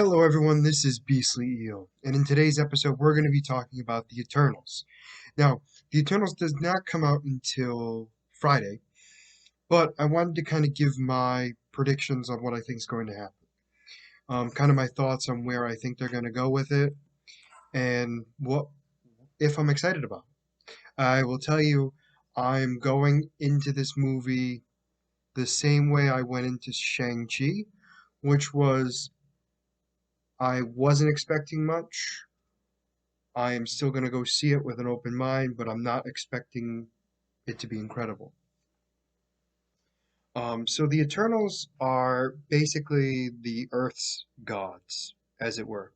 Hello everyone, this is Beastly Eel, and in today's episode we're going to be talking about the Eternals. Now, the Eternals does not come out until Friday, but I wanted to kind of give my predictions on what I think is going to happen. Kind of my thoughts on where I think they're going to go with it, and what if I'm excited about it. I will tell you, I'm going into this movie the same way I went into Shang-Chi, which was I wasn't expecting much. I am still going to go see it with an open mind, but I'm not expecting it to be incredible. So the Eternals are basically the Earth's gods, as it were.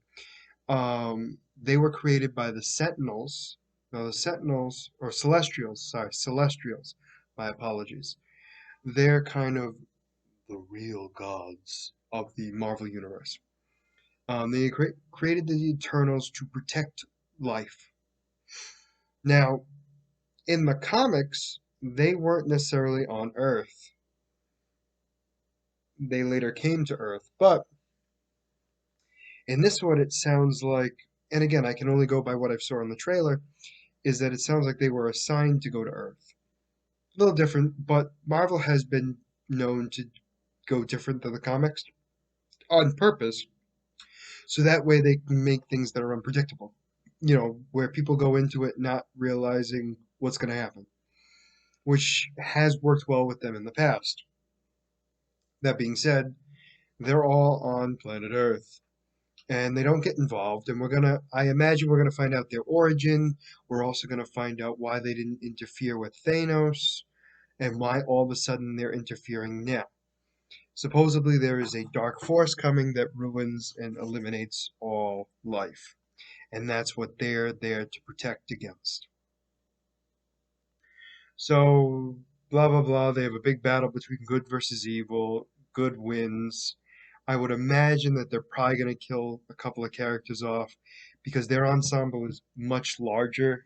They were created by the Sentinels. Now, the Sentinels, or Celestials, sorry, Celestials, my apologies. They're kind of the real gods of the Marvel Universe. They created the Eternals to protect life. Now, in the comics, they weren't necessarily on Earth. They later came to Earth. But in this one, it sounds like, and again, I can only go by what I saw in the trailer, is that it sounds like they were assigned to go to Earth. A little different, but Marvel has been known to go different than the comics on purpose, so that way they can make things that are unpredictable. Where people go into it not realizing what's going to happen, which has worked well with them in the past. That being said, they're all on planet Earth and they don't get involved. And I imagine we're gonna find out their origin. We're also gonna find out why they didn't interfere with Thanos and why all of a sudden they're interfering now. Supposedly there is a dark force coming that ruins and eliminates all life. And that's what they're there to protect against. So, blah, blah, blah. They have a big battle between good versus evil. Good wins. I would imagine that they're probably going to kill a couple of characters off because their ensemble is much larger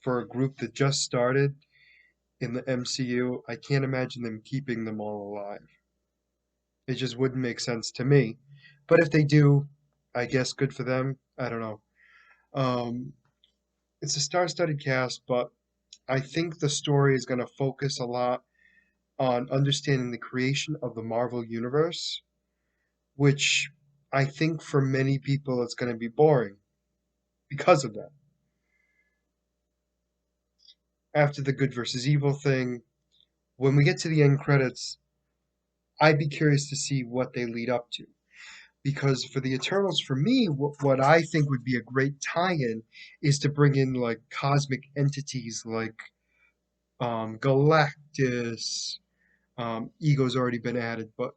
for a group that just started in the MCU. I can't imagine them keeping them all alive. It just wouldn't make sense to me. But if they do, I guess good for them. I don't know. Um, it's a star-studded cast, but I think the story is going to focus a lot on understanding the creation of the Marvel Universe, which I think for many people it's going to be boring because of that. After the good versus evil thing, when we get to the end credits, I'd be curious to see what they lead up to. Because for the Eternals, for me, what I think would be a great tie-in is to bring in like cosmic entities like Galactus. Ego's already been added, but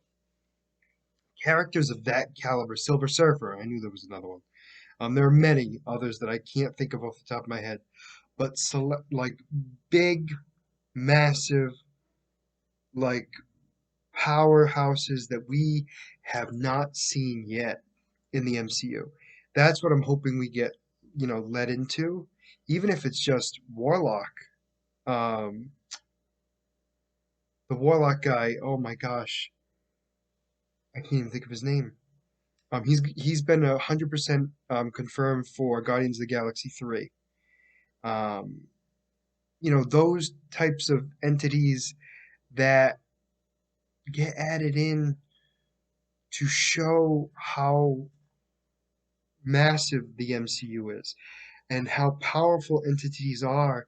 characters of that caliber, Silver Surfer, I knew there was another one. There are many others that I can't think of off the top of my head, but like big, massive, like powerhouses that we have not seen yet in the MCU. That's what I'm hoping we get, led into, even if it's just Warlock. Um, the Warlock guy, oh my gosh, I can't even think of his name. He's been 100% confirmed for Guardians of the Galaxy 3. Um, those types of entities that get added in to show how massive the MCU is and how powerful entities are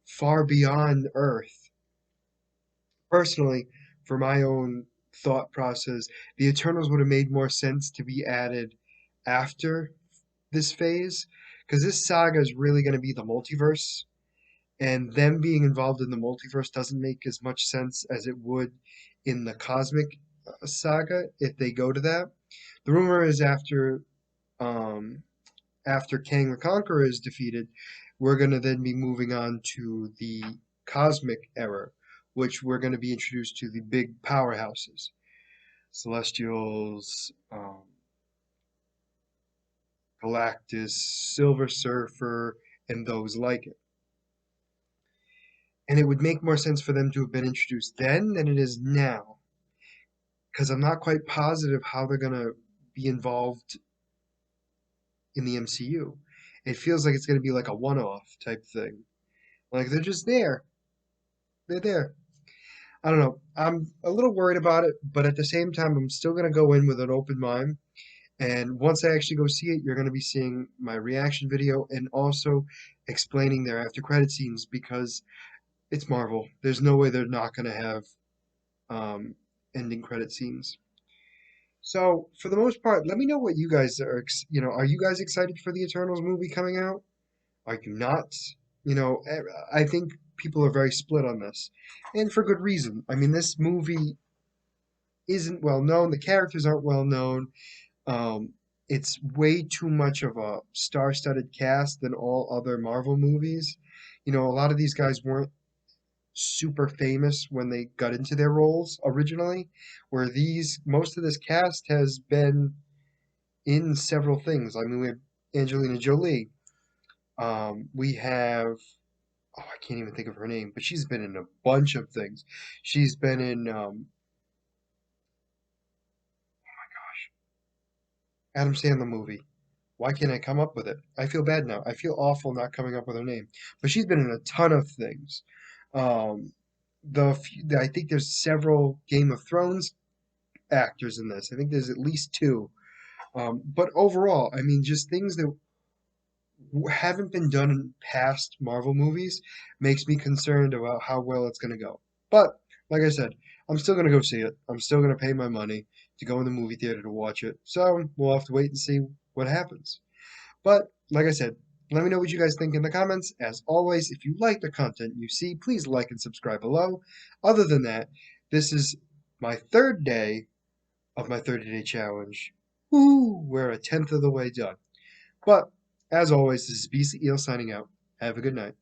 far beyond Earth. Personally, for my own thought process, the Eternals would have made more sense to be added after this phase because this saga is really going to be the multiverse. And them being involved in the multiverse doesn't make as much sense as it would in the cosmic saga if they go to that. The rumor is um, after Kang the Conqueror is defeated, we're going to then be moving on to the cosmic era, which we're going to be introduced to the big powerhouses, Celestials, Galactus, Silver Surfer, and those like it. And it would make more sense for them to have been introduced then than it is now, because I'm not quite positive how they're going to be involved in the MCU. It feels like it's going to be like a one-off type thing. Like they're just there. They're there. I don't know. I'm a little worried about it, but at the same time, I'm still going to go in with an open mind. And once I actually go see it, you're going to be seeing my reaction video and also explaining their after credit scenes because it's Marvel. There's no way they're not going to have um, ending credit scenes. So, for the most part, let me know what you guys are, are you guys excited for the Eternals movie coming out? Are you not? I think people are very split on this, and for good reason. I mean, this movie isn't well known, the characters aren't well known. Um, it's way too much of a star-studded cast than all other Marvel movies. A lot of these guys weren't super famous when they got into their roles originally, where most of this cast has been in several things. I mean, we have Angelina Jolie. We have, oh, I can't even think of her name, but she's been in a bunch of things. She's been in, Adam Sandler movie. Why can't I come up with it? I feel bad now. I feel awful not coming up with her name. But she's been in a ton of things. Um, I think there's several Game of Thrones actors in this. I think there's at least two. But overall, I mean, just things that haven't been done in past Marvel movies makes me concerned about how well it's going to go. But like I said, I'm still going to go see it. I'm still going to pay my money to go in the movie theater to watch it. So we'll have to wait and see what happens. But like I said, let me know what you guys think in the comments. As always, if you like the content you see, please like and subscribe below. Other than that, this is my third day of my 30-day challenge. Woo! We're a tenth of the way done. But as always, this is BC Eel signing out. Have a good night.